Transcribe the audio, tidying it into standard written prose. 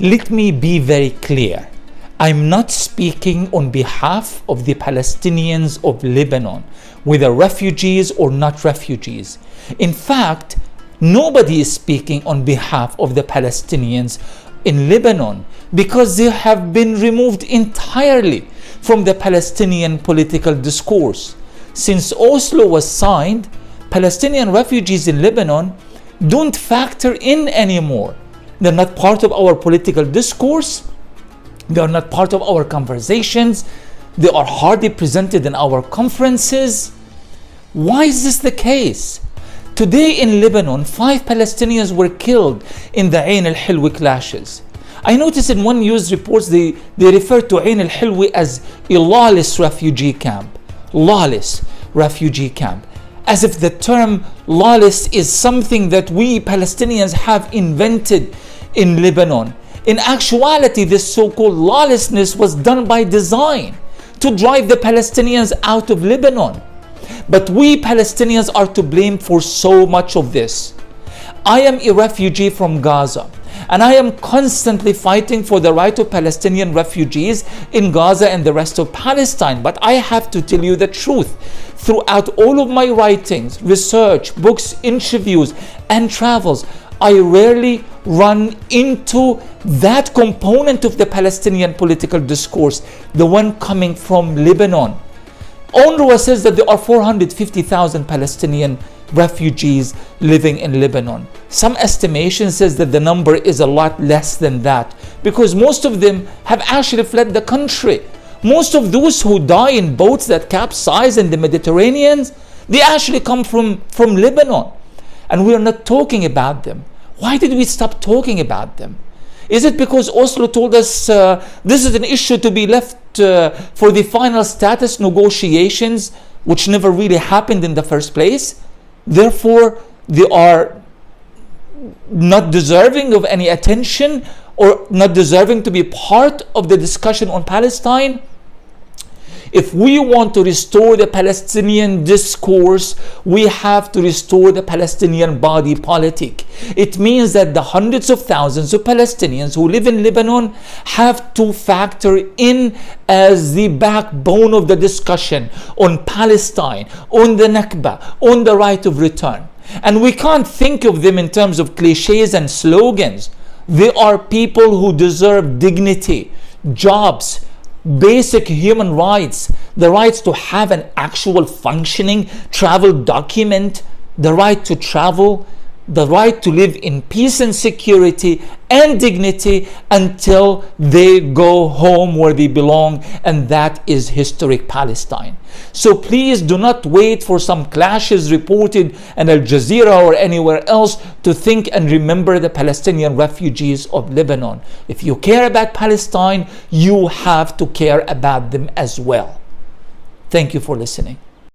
Let me be very clear. I'm not speaking on behalf of the Palestinians of Lebanon, whether refugees or not refugees. In fact, nobody is speaking on behalf of the Palestinians in Lebanon because they have been removed entirely from the Palestinian political discourse. Since Oslo was signed, Palestinian refugees in Lebanon don't factor in anymore. They're not part of our political discourse. They are not part of our conversations. They are hardly presented in our conferences. Why is this the case? Today in Lebanon, 5 Palestinians were killed in the Ain Al-Hilweh clashes. I noticed in one news reports they refer to Ain Al-Hilweh as a lawless refugee camp. Lawless refugee camp. As if the term lawless is something that we Palestinians have invented in Lebanon. In actuality, this so-called lawlessness was done by design to drive the Palestinians out of Lebanon. But we Palestinians are to blame for so much of this. I am a refugee from Gaza, and I am constantly fighting for the right of Palestinian refugees in Gaza and the rest of Palestine. But I have to tell you the truth. Throughout all of my writings, research, books, interviews, and travels, I rarely run into that component of the Palestinian political discourse, the one coming from Lebanon. UNRWA says that there are 450,000 Palestinian refugees living in Lebanon. Some estimation says that the number is a lot less than that because most of them have actually fled the country. Most of those who die in boats that capsize in the Mediterranean, they actually come from Lebanon. And we are not talking about them. Why did we stop talking about them? Is it because Oslo told us this is an issue to be left for the final status negotiations, which never really happened in the first place? Therefore, they are not deserving of any attention or not deserving to be part of the discussion on Palestine? If we want to restore the Palestinian discourse, we have to restore the Palestinian body politic. It means that the hundreds of thousands of Palestinians who live in Lebanon have to factor in as the backbone of the discussion on Palestine, on the Nakba, on the right of return. And we can't think of them in terms of cliches and slogans. They are people who deserve dignity, jobs, basic human rights, the rights to have an actual functioning travel document, the right to travel, the right to live in peace and security and dignity until they go home where they belong, and that is historic Palestine. So please do not wait for some clashes reported in Al Jazeera or anywhere else to think and remember the Palestinian refugees of Lebanon. If you care about Palestine, you have to care about them as well. Thank you for listening.